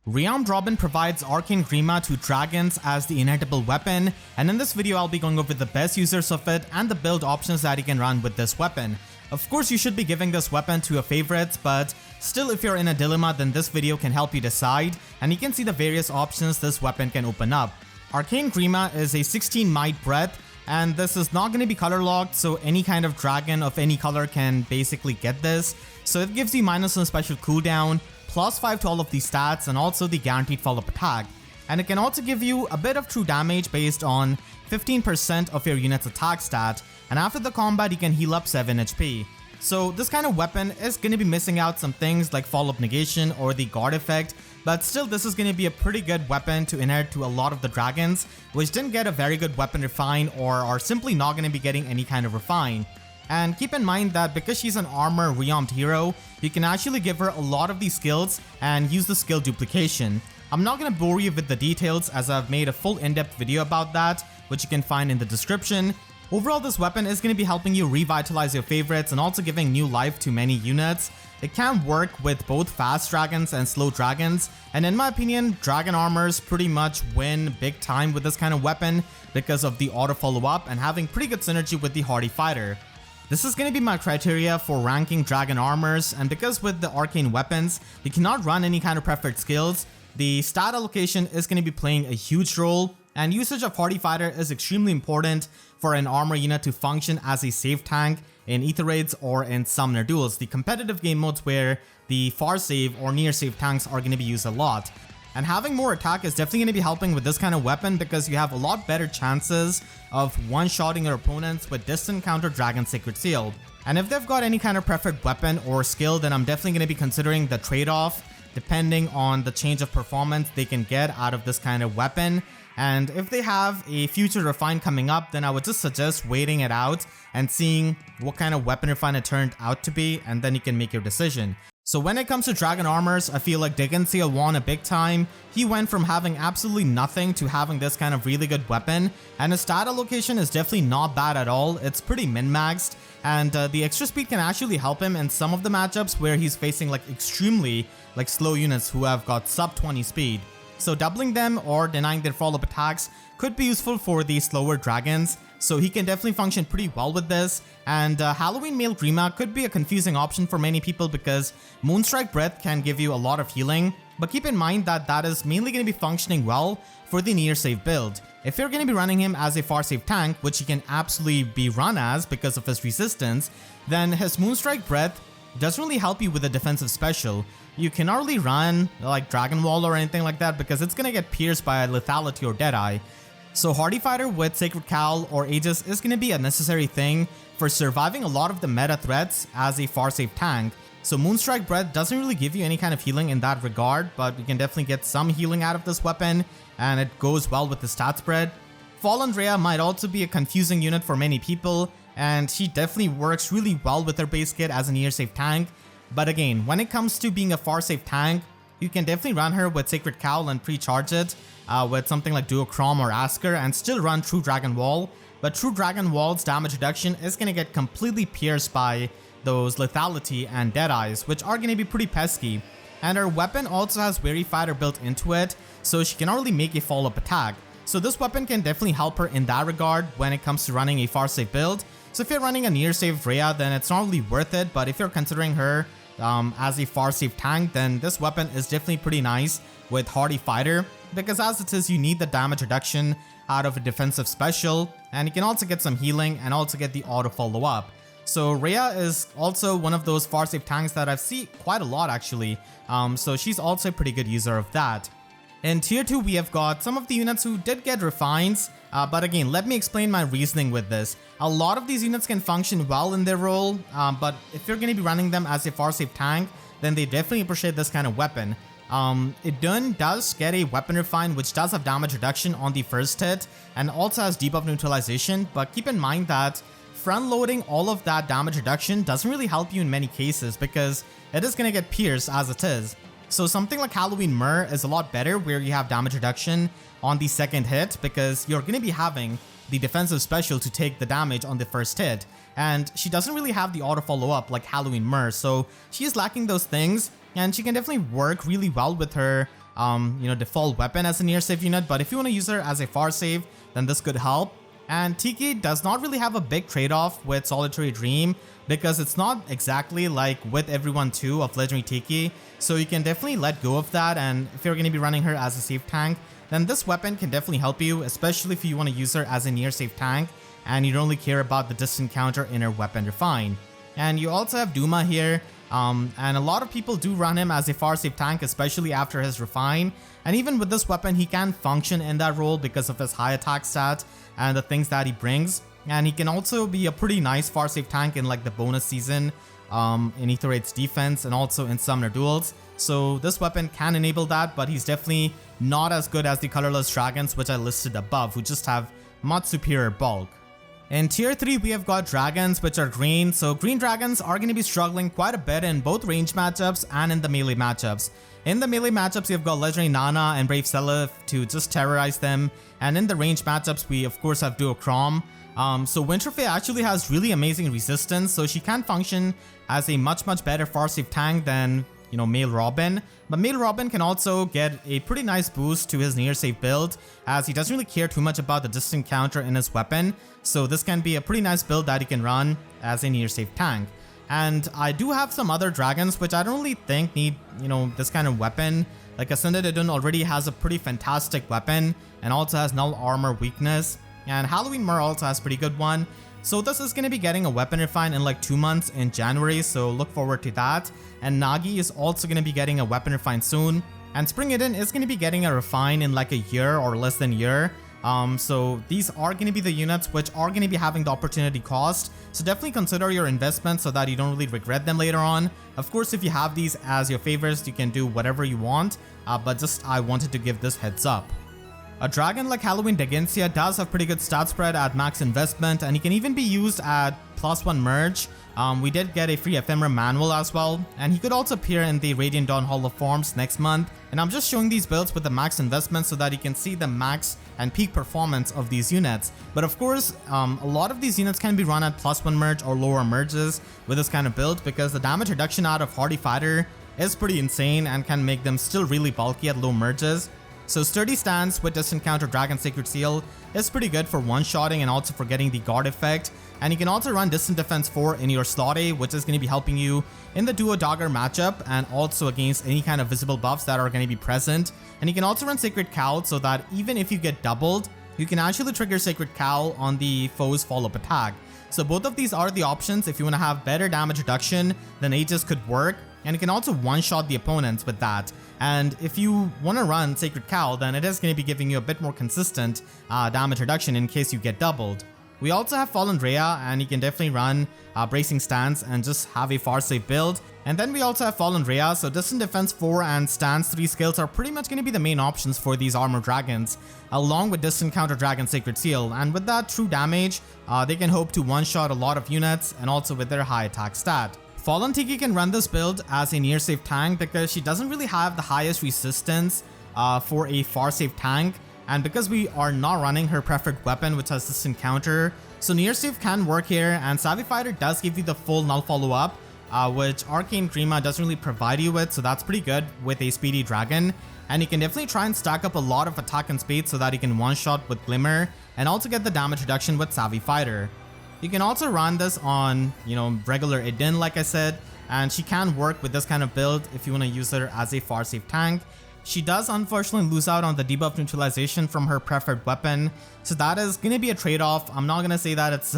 Rearmed Robin provides Arcane Grima to dragons as the Inheritable weapon, and in this video I'll be going over the best users of it and the build options that you can run with this weapon. Of course you should be giving this weapon to your favorites, but still if you're in a dilemma then this video can help you decide, and you can see the various options this weapon can open up. Arcane Grima is a 16 might breath, and this is not going to be color locked, so any kind of dragon of any color can basically get this. So it gives you -1 special cooldown, +5 to all of these stats, and also the guaranteed follow-up attack. And it can also give you a bit of true damage based on 15% of your unit's attack stat, and after the combat you can heal up 7 HP. So this kind of weapon is going to be missing out some things like follow-up negation or the guard effect, but still this is going to be a pretty good weapon to inherit to a lot of the dragons which didn't get a very good weapon refine or are simply not going to be getting any kind of refine. And keep in mind that because she's an armor rearmed hero, you can actually give her a lot of these skills and use the skill duplication. I'm not going to bore you with the details as I've made a full in-depth video about that, which you can find in the description. Overall, this weapon is going to be helping you revitalize your favorites and also giving new life to many units. It can work with both fast dragons and slow dragons, and in my opinion, dragon armors pretty much win big time with this kind of weapon because of the auto follow-up and having pretty good synergy with the hardy fighter. This is going to be my criteria for ranking dragon armors, and because with the arcane weapons, you cannot run any kind of preferred skills, the stat allocation is going to be playing a huge role, and usage of hardy fighter is extremely important for an armor unit to function as a safe tank in ether raids or in summoner duels, the competitive game modes where the far save or near save tanks are going to be used a lot. And having more attack is definitely going to be helping with this kind of weapon because you have a lot better chances of one-shotting your opponents with distant counter Dragon Sacred Seal. And if they've got any kind of preferred weapon or skill, then I'm definitely going to be considering the trade-off depending on the change of performance they can get out of this kind of weapon. And if they have a future refine coming up, then I would just suggest waiting it out and seeing what kind of weapon refine it turned out to be, and then you can make your decision. So when it comes to dragon armors, I feel like Dheginsea won a big time. He went from having absolutely nothing to having this kind of really good weapon, and his stat allocation is definitely not bad at all. It's pretty min-maxed, and the extra speed can actually help him in some of the matchups where he's facing like extremely slow units who have got sub 20 speed. So doubling them or denying their follow-up attacks could be useful for the slower dragons, so he can definitely function pretty well with this. And Halloween Male Grima could be a confusing option for many people because Moonstrike Breath can give you a lot of healing, but keep in mind that that is mainly going to be functioning well for the near save build. If you're going to be running him as a far save tank, which he can absolutely be run as because of his resistance, then his Moonstrike Breath doesn't really help you with a defensive special. You cannot really run like Dragon Wall or anything like that because it's going to get pierced by lethality or Deadeye. So Hardy Fighter with Sacred Cowl or Aegis is going to be a necessary thing for surviving a lot of the meta threats as a far save tank. So Moonstrike Breath doesn't really give you any kind of healing in that regard, but you can definitely get some healing out of this weapon, and it goes well with the stat spread. Fallen Rhea might also be a confusing unit for many people, and she definitely works really well with her base kit as a near save tank. But again, when it comes to being a far save tank, you can definitely run her with Sacred Cowl and pre-charge it with something like Duochrome or Asker and still run True Dragon Wall. But True Dragon Wall's damage reduction is going to get completely pierced by those lethality and Deadeyes, which are going to be pretty pesky. And her weapon also has Weary Fighter built into it, so she cannot really make a follow-up attack. So this weapon can definitely help her in that regard when it comes to running a far save build. So if you're running a near save Rhea, then it's not really worth it, but if you're considering her as a far save tank, then this weapon is definitely pretty nice with Hardy Fighter, because as it is, you need the damage reduction out of a defensive special, and you can also get some healing and also get the auto follow up. So Rhea is also one of those far save tanks that I've seen quite a lot actually, so she's also a pretty good user of that. In tier 2 we have got some of the units who did get refines, but again, let me explain my reasoning with this. A lot of these units can function well in their role, but if you're going to be running them as a far save tank, then they definitely appreciate this kind of weapon. Idun does get a weapon refine which does have damage reduction on the first hit and also has debuff neutralization, but keep in mind that front loading all of that damage reduction doesn't really help you in many cases because it is going to get pierced as it is. So something like Halloween More is a lot better where you have damage reduction on the second hit because you're going to be having the defensive special to take the damage on the first hit. And she doesn't really have the auto follow up like Halloween More, so she is lacking those things, and she can definitely work really well with her default weapon as a near save unit, but if you want to use her as a far save, then this could help. And Tiki does not really have a big trade-off with Solitary Dream because it's not exactly like with Everyone 2 of Legendary Tiki, so you can definitely let go of that. And if you're going to be running her as a save tank, then this weapon can definitely help you, especially if you want to use her as a near save tank and you don't really care about the distant counter in her weapon refine. And you also have Duma here, and a lot of people do run him as a far save tank, especially after his refine. And even with this weapon, he can function in that role because of his high attack stat and the things that he brings. And he can also be a pretty nice far save tank in like the bonus season, in Ether Raid's defense, and also in Summoner duels. So this weapon can enable that, but he's definitely not as good as the colorless dragons which I listed above, who just have much superior bulk. In tier 3, we have got dragons which are green, so green dragons are going to be struggling quite a bit in both range matchups and in the melee matchups. In the melee matchups, you've got Legendary Nana and Brave Seliph to just terrorize them, and in the range matchups, we of course have Duochrome. So Winterfell actually has really amazing resistance, so she can function as a much better far save tank than Male Robin. But Male Robin can also get a pretty nice boost to his near save build, as he doesn't really care too much about the distant counter in his weapon. So this can be a pretty nice build that he can run as a near save tank. And I do have some other dragons which I don't really think need, this kind of weapon. Like Ascended Idun already has a pretty fantastic weapon and also has null armor weakness. And Halloween Mer also has a pretty good one. So this is going to be getting a weapon refine in like 2 months in January, so look forward to that. And Nagi is also going to be getting a weapon refine soon. And Spring Eden is going to be getting a refine in like a year or less than a year. So these are going to be the units which are going to be having the opportunity cost. So definitely consider your investments so that you don't really regret them later on. Of course, if you have these as your favorites, you can do whatever you want. But just I wanted to give this heads up. A dragon like Halloween Dheginsea does have pretty good stat spread at max investment, and he can even be used at +1 merge. We did get a free ephemera manual as well, and he could also appear in the Radiant Dawn Hall of Forms next month. And I'm just showing these builds with the max investment so that you can see the max and peak performance of these units. But of course, a lot of these units can be run at +1 merge or lower merges with this kind of build, because the damage reduction out of Hardy Fighter is pretty insane and can make them still really bulky at low merges. So Sturdy Stance with Distant Counter Dragon Sacred Seal is pretty good for one-shotting and also for getting the guard effect. And you can also run Distant Defense 4 in your slot A, which is going to be helping you in the Duo Dagger matchup and also against any kind of visible buffs that are going to be present. And you can also run Sacred Cowl so that even if you get doubled, you can actually trigger Sacred Cowl on the foe's follow-up attack. So both of these are the options if you want to have better damage reduction, then Aegis could work. And you can also one-shot the opponents with that. And if you want to run Sacred Cowl, then it is going to be giving you a bit more consistent damage reduction in case you get doubled. We also have Fallen Rhea, and you can definitely run Bracing Stance and just have a far save build. And then we also have Fallen Rhea, so Distant Defense 4 and Stance 3 skills are pretty much going to be the main options for these armored dragons, along with Distant Counter Dragon Sacred Seal. And with that true damage, they can hope to one-shot a lot of units, and also with their high attack stat. Fallen Tiki can run this build as a near save tank because she doesn't really have the highest resistance for a far save tank, and because we are not running her preferred weapon which has distant counter, so near save can work here. And Savvy Fighter does give you the full null follow up, which Arcane Grima doesn't really provide you with, so that's pretty good with a speedy dragon. And you can definitely try and stack up a lot of attack and speed so that you can one shot with Glimmer and also get the damage reduction with Savvy Fighter. You can also run this on, regular Eden, like I said, and she can work with this kind of build if you want to use her as a far save tank. She does unfortunately lose out on the debuff neutralization from her preferred weapon, so that is going to be a trade-off. I'm not going to say that it's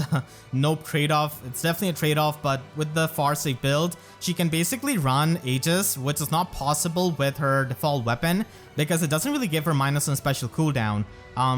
no trade-off, it's definitely a trade-off, but with the far save build, she can basically run Aegis, which is not possible with her default weapon because it doesn't really give her -1 special cooldown.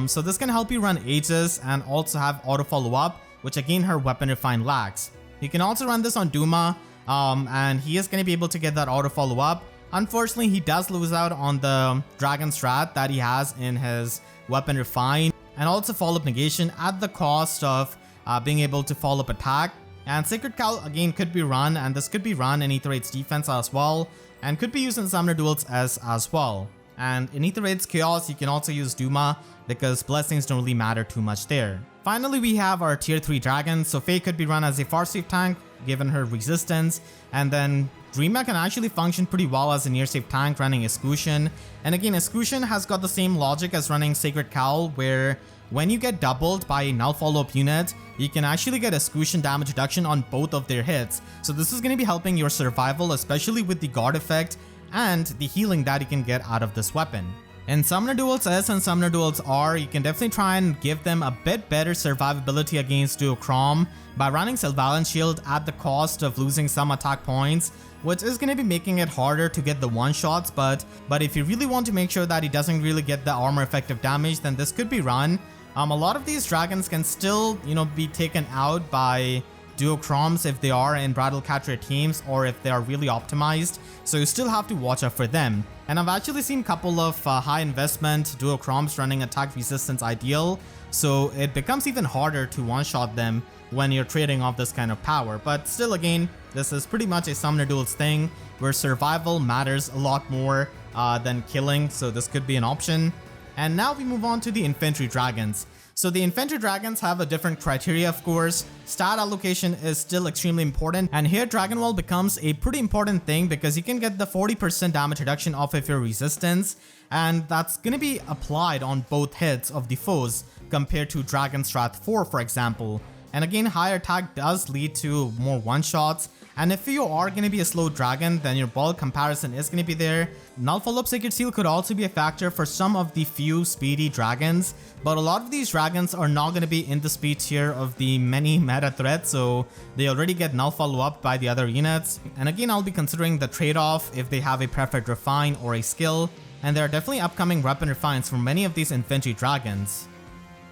So this can help you run Aegis and also have auto follow-up, which again her weapon refine lacks. You can also run this on Duma, and he is going to be able to get that auto follow up. Unfortunately, he does lose out on the dragon strat that he has in his weapon refine, and also follow up negation at the cost of being able to follow up attack. And Sacred Cowl again could be run, and this could be run in Ether Raid's defense as well, and could be used in Summoner duels as well. And in Ether Raid's Chaos, you can also use Duma because blessings don't really matter too much there. Finally, we have our tier 3 dragons. So Faye could be run as a far save tank given her resistance, and then Grima can actually function pretty well as a near safe tank running Escutcheon. And again, Escutcheon has got the same logic as running Sacred Cowl, where when you get doubled by a null follow-up unit, you can actually get Escutcheon damage reduction on both of their hits. So this is going to be helping your survival, especially with the guard effect and the healing that you can get out of this weapon. In Summoner Duels S and Summoner Duels R, you can definitely try and give them a bit better survivability against Duochrome by running Sylvalan Shield at the cost of losing some attack points, which is going to be making it harder to get the one-shots, but if you really want to make sure that he doesn't really get the armor effective damage, then this could be run. A lot of these dragons can still, be taken out by Duochromes if they are in Bridal Catcher teams or if they are really optimized, so you still have to watch out for them. And I've actually seen a couple of high investment Duochromes running attack resistance ideal, so it becomes even harder to one-shot them when you're trading off this kind of power. But still, again, this is pretty much a Summoner Duels thing where survival matters a lot more than killing, so this could be an option. And now we move on to the Infantry Dragons. So the Infantry Dragons have a different criteria, of course. Stat allocation is still extremely important, and here Dragon Wall becomes a pretty important thing because you can get the 40% damage reduction off of your resistance, and that's going to be applied on both hits of the foes compared to Dragon Strat 4, for example. And again, higher attack does lead to more one-shots, and if you are going to be a slow dragon, then your bulk comparison is going to be there. Null Follow-Up Sacred Seal could also be a factor for some of the few speedy dragons, but a lot of these dragons are not going to be in the speed tier of the many meta threats, so they already get Null Follow-Up by the other units. And again, I'll be considering the trade-off if they have a preferred refine or a skill, and there are definitely upcoming weapon refines for many of these Infantry Dragons.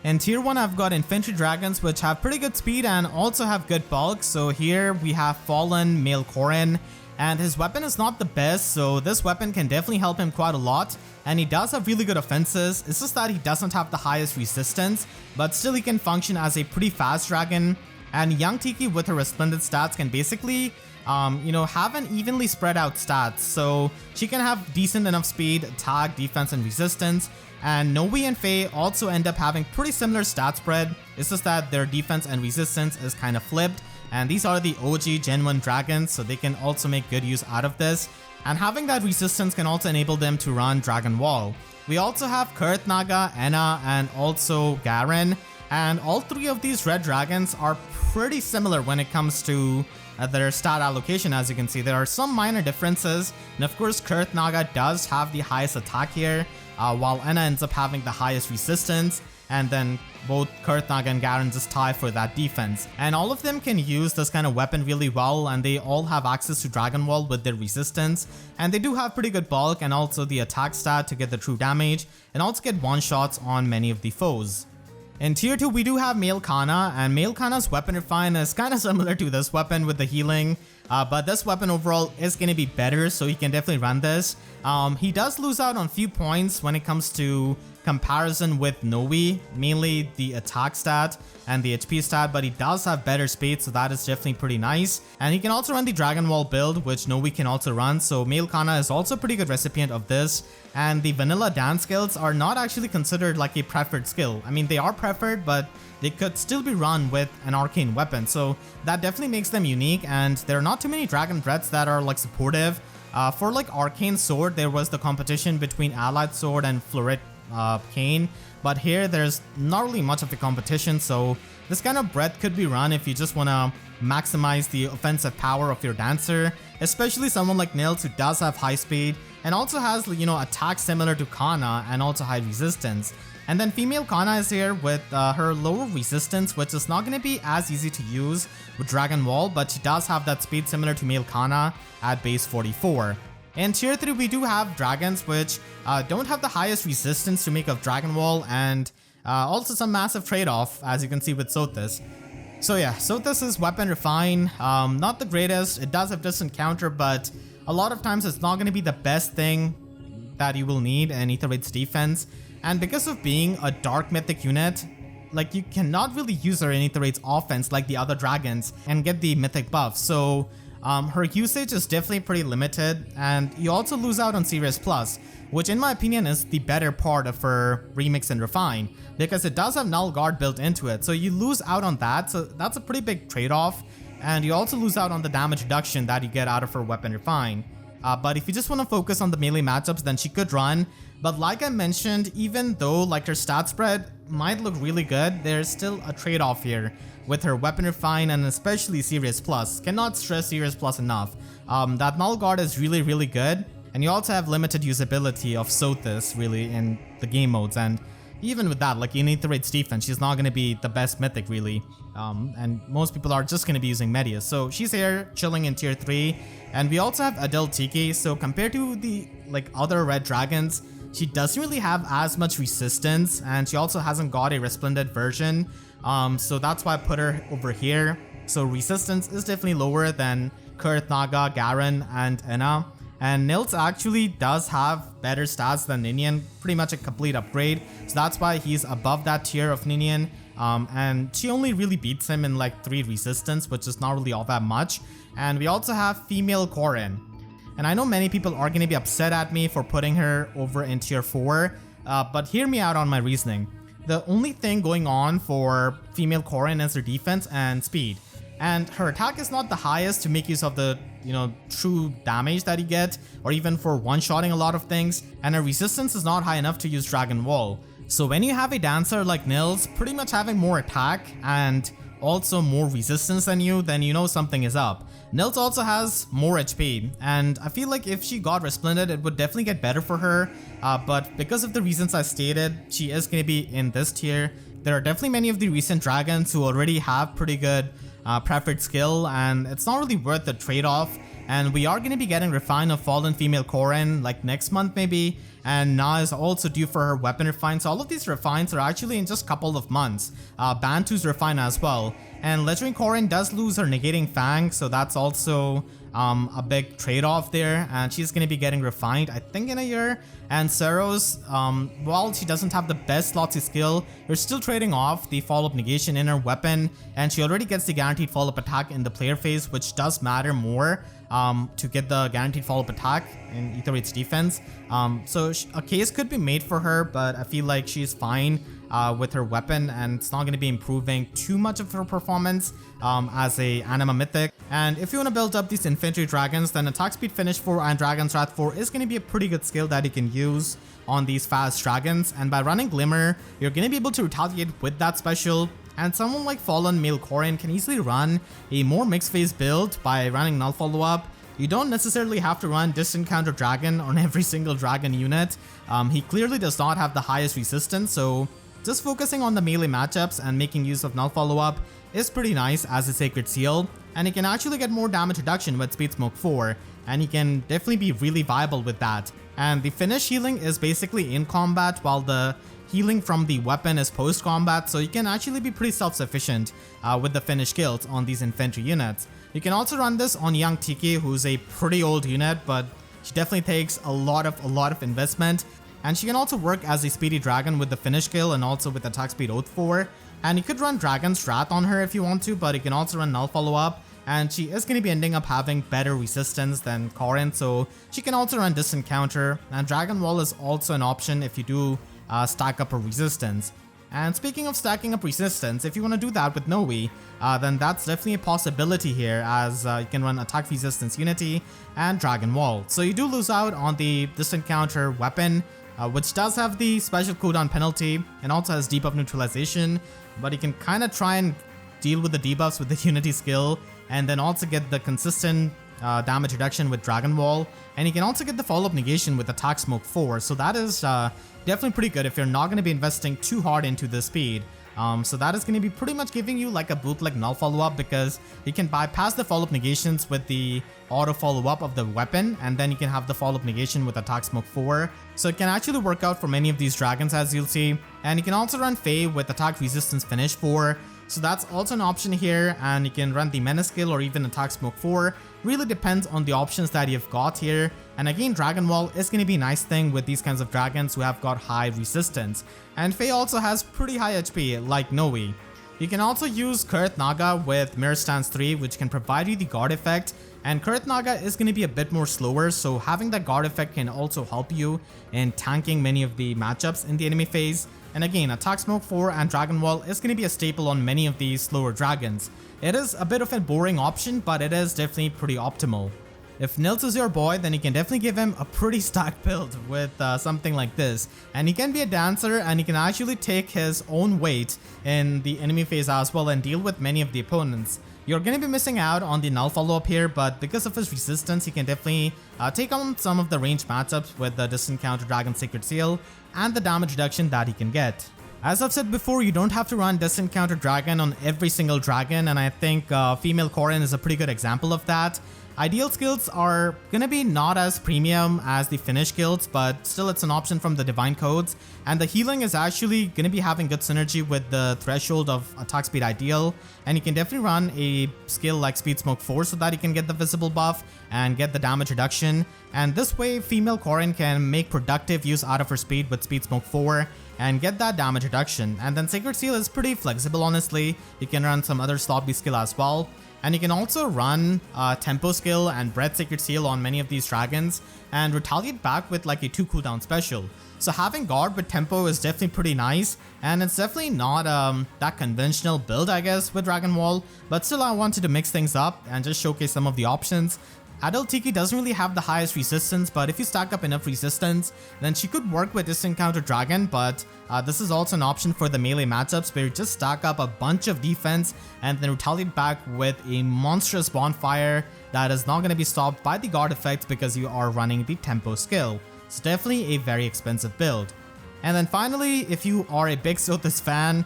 In tier 1, I've got Infantry Dragons which have pretty good speed and also have good bulk. So here we have Fallen Male Korin, and his weapon is not the best, so this weapon can definitely help him quite a lot. And he does have really good offenses, it's just that he doesn't have the highest resistance, but still he can function as a pretty fast dragon. And Young Tiki with her resplendent stats can basically have an evenly spread out stats, so she can have decent enough speed, attack, defense, and resistance. And Noe and Faye also end up having pretty similar stat spread, it's just that their defense and resistance is kind of flipped, and these are the OG Gen 1 dragons, so they can also make good use out of this. And having that resistance can also enable them to run Dragon Wall. We also have Kurth Naga, Enna, and also Garen, and all three of these red dragons are pretty similar when it comes to their stat allocation. As you can see, there are some minor differences, and of course Kurth Naga does have the highest attack here, while Enna ends up having the highest resistance, and then both Kurth Naga and Garen just tie for that defense. And all of them can use this kind of weapon really well, and they all have access to Dragon Wall with their resistance, and they do have pretty good bulk and also the attack stat to get the true damage, and also get one-shots on many of the foes. In tier 2, we do have Male Kana, and Male Kana's weapon refine is kind of similar to this weapon with the healing, but this weapon overall is going to be better, so he can definitely run this. He does lose out on few points when it comes to comparison with Noe, mainly the attack stat and the HP stat, but he does have better speed, so that is definitely pretty nice. And he can also run the Dragon Wall build, which Noe can also run, so Male Kana is also a pretty good recipient of this. And the vanilla dance skills are not actually considered like a preferred skill. I mean, they are preferred, but they could still be run with an arcane weapon, so that definitely makes them unique. And there are not too many dragon threats that are like supportive. For like Arcane Sword, there was the competition between Allied Sword and Floret Cane, but here there's not really much of a competition, so this kind of breath could be run if you just want to maximize the offensive power of your dancer, especially someone like Nils who does have high speed and also has, attacks similar to Kana and also high resistance. And then female Kana is here with her lower resistance, which is not going to be as easy to use with Dragon Wall, but she does have that speed similar to male Kana at base 44. In tier 3, we do have dragons which don't have the highest resistance to make of Dragon Wall, and also some massive trade-off, as you can see with Sothis. So yeah, Sothis' weapon refine, not the greatest. It does have distant counter, but a lot of times it's not going to be the best thing that you will need in Aether Raid's defense. And because of being a dark mythic unit, like, you cannot really use her in Aether Raid's offense like the other dragons and get the mythic buff. So her usage is definitely pretty limited, and you also lose out on Sirius Plus, which in my opinion is the better part of her remix and refine, because it does have Null Guard built into it, so you lose out on that, so that's a pretty big trade-off. and you also lose out on the damage reduction that you get out of her weapon refine. But if you just want to focus on the melee matchups, then she could run. But like I mentioned, even though like her stat spread might look really good, there's still a trade-off here with her weapon refine and especially Serious Plus. Cannot stress Serious Plus enough. That Null Guard is really good, and you also have limited usability of Sothis really in the game modes, and even with that, like in Aetherite's defense, she's not going to be the best mythic really, and most people are just going to be using Medius. So she's here chilling in tier 3, and we also have Adele Tiki. So compared to the like other red dragons, she doesn't really have as much resistance, and she also hasn't got a resplendent version, so that's why I put her over here. So resistance is definitely lower than Kurth, Naga, Garen, and Enna. And Nils actually does have better stats than Ninian, pretty much a complete upgrade. So that's why he's above that tier of Ninian. And she only really beats him in like 3 resistance, which is not really all that much. And we also have female Corrin. And I know many people are going to be upset at me for putting her over in tier 4, but hear me out on my reasoning. The only thing going on for female Corrin is her defense and speed. And her attack is not the highest to make use of the, true damage that you get, or even for one-shotting a lot of things, and her resistance is not high enough to use Dragon Wall. So when you have a dancer like Nils pretty much having more attack and also more resistance than you, then you know something is up. Nils also has more HP, and I feel like if she got Resplendent, it would definitely get better for her, but because of the reasons I stated, she is going to be in this tier. There are definitely many of the recent dragons who already have pretty good preferred skill, and it's not really worth the trade-off. And we are going to be getting Refine of Fallen Female Corrin like next month maybe, and Na is also due for her weapon refine, so all of these refines are actually in just a couple of months. Bantu's refine as well, and Legendary Corrin does lose her negating Fang, so that's also a big trade-off there, and she's going to be getting refined I think in a year. And Seros, while she doesn't have the best Lotsie skill, you're still trading off the follow-up negation in her weapon, and she already gets the guaranteed follow-up attack in the player phase, which does matter more to get the guaranteed follow-up attack in Aetherite's defense. So a case could be made for her, but I feel like she's fine with her weapon, and it's not going to be improving too much of her performance as a Anima Mythic. And if you want to build up these Infantry Dragons, then Attack Speed Finish 4 and Dragon's Wrath 4 is going to be a pretty good skill that you can use on these fast dragons, and by running Glimmer, you're going to be able to retaliate with that special. And someone like Fallen Male Corrin can easily run a more mixed phase build by running Null Follow-Up. You don't necessarily have to run Distant Counter Dragon on every single dragon unit. He clearly does not have the highest resistance, so just focusing on the melee matchups and making use of Null Follow-Up is pretty nice as a Sacred Seal, and you can actually get more damage reduction with Speed Smoke 4, and you can definitely be really viable with that. And the finish healing is basically in combat, while the healing from the weapon is post-combat, so you can actually be pretty self-sufficient with the finish kills on these infantry units. You can also run this on Young Tiki, who's a pretty old unit, but she definitely takes a lot of investment. And she can also work as a speedy dragon with the finish skill and also with attack speed Oath 4. And you could run Dragon's Wrath on her if you want to, but you can also run Null Follow-Up. And she is going to be ending up having better resistance than Corrin, so she can also run Distant Counter. And Dragon Wall is also an option if you do stack up her resistance. And speaking of stacking up resistance, if you want to do that with Noe, then that's definitely a possibility here, as you can run Attack Resistance Unity and Dragon Wall. So you do lose out on the Distant Counter weapon, which does have the special cooldown penalty and also has debuff neutralization, but you can kind of try and deal with the debuffs with the Unity skill, and then also get the consistent damage reduction with Dragon Wall, and you can also get the follow-up negation with Attack Smoke 4, so that is definitely pretty good if you're not going to be investing too hard into the speed. So that is going to be pretty much giving you like a bootleg Null Follow-Up, because you can bypass the follow-up negations with the auto follow-up of the weapon, and then you can have the follow-up negation with Attack Smoke 4. So it can actually work out for many of these dragons, as you'll see. And you can also run Fae with Attack Resistance Finish 4. So that's also an option here, and you can run the Menace skill or even Attack Smoke 4. Really depends on the options that you've got here. And again, Dragon Wall is going to be a nice thing with these kinds of dragons who have got high resistance. And Fae also has pretty high HP, like Noe. You can also use Kurth Naga with Mirror Stance 3, which can provide you the guard effect. And Kurth Naga is going to be a bit more slower, so having that guard effect can also help you in tanking many of the matchups in the enemy phase. And again, Attack Smoke 4 and Dragon Wall is going to be a staple on many of these slower dragons. It is a bit of a boring option, but it is definitely pretty optimal. If Nils is your boy, then you can definitely give him a pretty stacked build with something like this. And he can be a dancer, and he can actually take his own weight in the enemy phase as well and deal with many of the opponents. You're going to be missing out on the null follow-up here, but because of his resistance, he can definitely take on some of the ranged matchups with the Distant Counter Dragon Sacred Seal and the damage reduction that he can get. As I've said before, you don't have to run Distant Counter Dragon on every single dragon, and I think Female Corrin is a pretty good example of that. Ideal skills are gonna be not as premium as the finished guilds, but still it's an option from the divine codes, and the healing is actually gonna be having good synergy with the threshold of attack speed ideal, and you can definitely run a skill like Speed Smoke 4 so that you can get the visible buff and get the damage reduction, and this way Female Corrin can make productive use out of her speed with Speed Smoke 4 and get that damage reduction. And then Sacred Seal is pretty flexible, honestly. You can run some other sloppy skill as well. And you can also run Tempo skill and Breath Sacred Seal on many of these dragons and retaliate back with like a 2 cooldown special. So having guard with Tempo is definitely pretty nice, and it's definitely not that conventional build, I guess, with Dragon Wall, but still I wanted to mix things up and just showcase some of the options. Adult Tiki doesn't really have the highest resistance, but if you stack up enough resistance, then she could work with Distant Counter Dragon, but this is also an option for the melee matchups where you just stack up a bunch of defense and then retaliate back with a monstrous bonfire that is not going to be stopped by the guard effect because you are running the tempo skill. It's definitely a very expensive build. And then finally, if you are a big Sothis fan,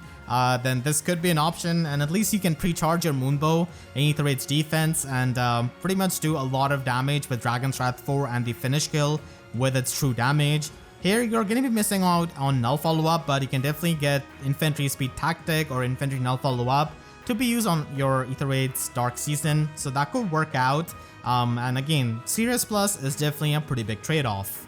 then this could be an option, and at least you can pre-charge your Moonbow and Ether Raid's defense and pretty much do a lot of damage with Dragon's Wrath 4 and the finish kill with its true damage. Here you're going to be missing out on null follow-up, but you can definitely get Infantry Speed Tactic or Infantry null follow-up to be used on your Ether Raid's Dark Season, so that could work out. And again, Sirius Plus is definitely a pretty big trade-off.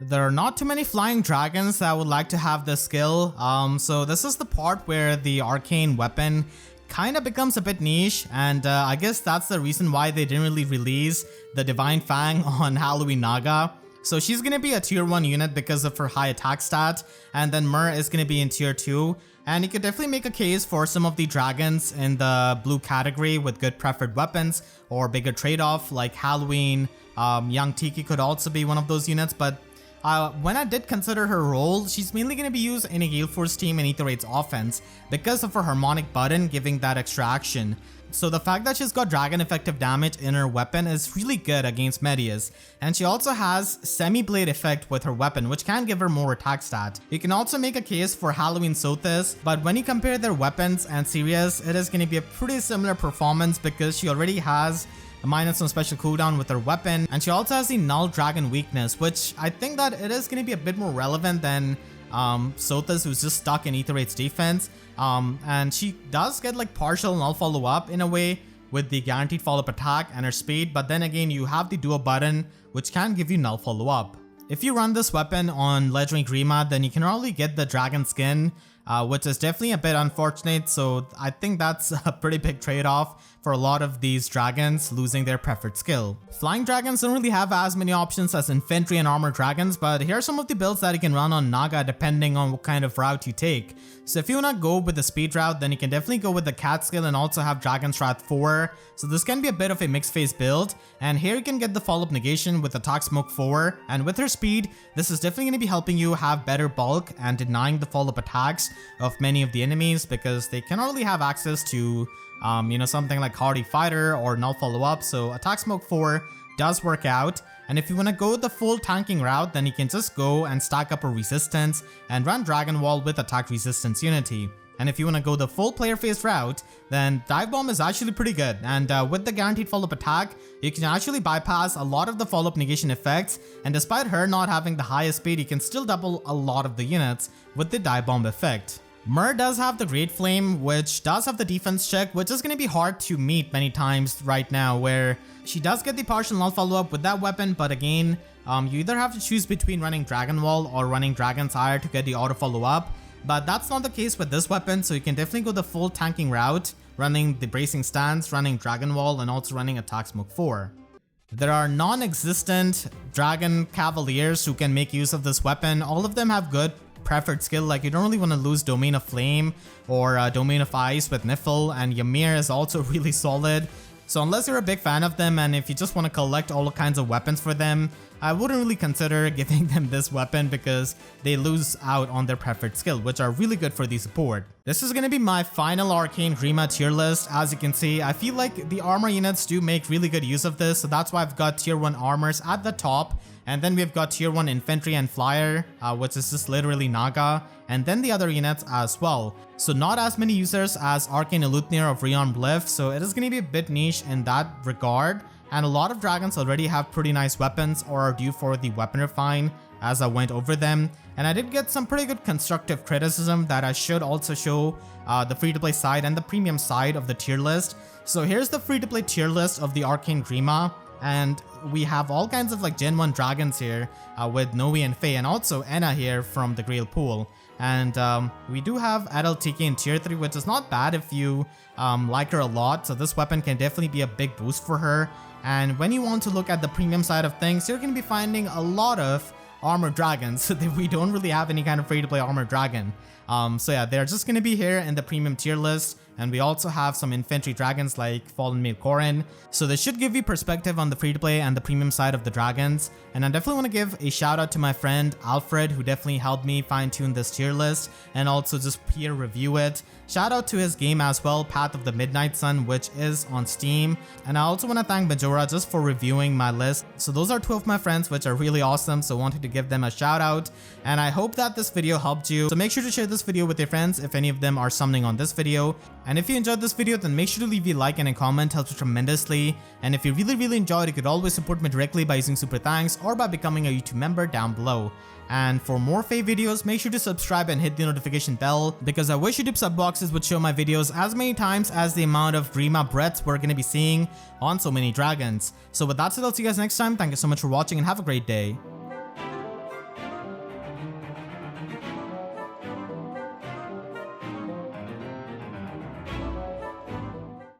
There are not too many flying dragons that would like to have this skill, so this is the part where the arcane weapon kind of becomes a bit niche, and I guess that's the reason why they didn't really release the Divine Fang on Halloween Naga. So she's going to be a tier 1 unit because of her high attack stat, and then Mer is going to be in tier 2, and you could definitely make a case for some of the dragons in the blue category with good preferred weapons or bigger trade-off like Halloween. Young Tiki could also be one of those units, but when I did consider her role, she's mainly going to be used in a Gale Force team in Ether Raid's offense because of her harmonic button giving that extra action. So the fact that she's got dragon effective damage in her weapon is really good against Medias, and she also has semi-blade effect with her weapon, which can give her more attack stat. You can also make a case for Halloween Sothis, but when you compare their weapons and Sirius, it is going to be a pretty similar performance because she already has a minus 1 special cooldown with her weapon, and she also has the null dragon weakness, which I think that it is going to be a bit more relevant than Sothis, who's just stuck in Ether Raid's defense. And she does get like partial null follow up in a way with the guaranteed follow up attack and her speed, but then again you have the duo button which can give you null follow up. If you run this weapon on Legendary Grima, then you can only get the dragon skin, which is definitely a bit unfortunate, so I think that's a pretty big trade-off for a lot of these dragons losing their preferred skill. Flying dragons don't really have as many options as infantry and armored dragons, but here are some of the builds that you can run on Naga depending on what kind of route you take. So if you want to go with the speed route, then you can definitely go with the cat skill and also have Dragon's Wrath 4. So this can be a bit of a mixed phase build, and here you can get the follow-up negation with Attack Smoke 4, and with her speed, this is definitely going to be helping you have better bulk and denying the follow-up attacks of many of the enemies because they cannot really have access to something like Hardy Fighter or Null Follow-Up, so Attack Smoke 4 does work out. And if you want to go the full tanking route, then you can just go and stack up a resistance and run Dragon Wall with attack resistance unity. And if you want to go the full player phase route, then Dive Bomb is actually pretty good, and with the guaranteed follow-up attack, you can actually bypass a lot of the follow-up negation effects, and despite her not having the highest speed, you can still double a lot of the units with the Dive Bomb effect. Mer does have the Great Flame, which does have the defense check, which is going to be hard to meet many times right now, where she does get the partial null follow-up with that weapon, but again, you either have to choose between running Dragon Wall or running Dragon's Ire to get the auto follow-up, but that's not the case with this weapon, so you can definitely go the full tanking route, running the Bracing Stance, running Dragon Wall, and also running Attack Smoke 4. There are non-existent Dragon Cavaliers who can make use of this weapon. All of them have good preferred skill. Like, you don't really want to lose Domain of Flame or Domain of Ice with Nifl, and Ymir is also really solid. So unless you're a big fan of them and if you just want to collect all kinds of weapons for them, I wouldn't really consider giving them this weapon because they lose out on their preferred skill, which are really good for the support. This is going to be my final Arcane Grima tier list. As you can see, I feel like the armor units do make really good use of this, so that's why I've got tier 1 armors at the top. And then we've got tier 1 infantry and flyer, which is just literally Naga, and then the other units as well. So not as many users as Arcane Elutnir of Rearmed Breath, so it is going to be a bit niche in that regard. And a lot of dragons already have pretty nice weapons or are due for the weapon refine as I went over them. And I did get some pretty good constructive criticism that I should also show the free-to-play side and the premium side of the tier list. So here's the free-to-play tier list of the Arcane Grima. And we have all kinds of like Gen 1 dragons here with Noe and Faye, and also Enna here from the Grail pool. And we do have Adeltiki in tier 3, which is not bad if you like her a lot. So this weapon can definitely be a big boost for her. And when you want to look at the premium side of things, you're going to be finding a lot of armored dragons. We don't really have any kind of free-to-play armored dragon. So yeah, they're just going to be here in the premium tier list. And we also have some infantry dragons like Fallen Maid Corrin. So this should give you perspective on the free-to-play and the premium side of the dragons. And I definitely want to give a shout out to my friend Alfred, who definitely helped me fine-tune this tier list and also just peer review it. Shout out to his game as well, Path of the Midnight Sun, which is on Steam. And I also want to thank Majora just for reviewing my list. So those are two of my friends, which are really awesome. So I wanted to give them a shout out. And I hope that this video helped you. So make sure to share this video with your friends if any of them are summoning on this video. And if you enjoyed this video, then make sure to leave a like and a comment, helps tremendously. And if you really enjoyed, you could always support me directly by using super thanks or by becoming a YouTube member down below. And for more Faye videos, make sure to subscribe and hit the notification bell, because I wish YouTube sub boxes would show my videos as many times as the amount of Grima breaths we're going to be seeing on so many dragons. So with that said, I'll see you guys next time. Thank you so much for watching and have a great day.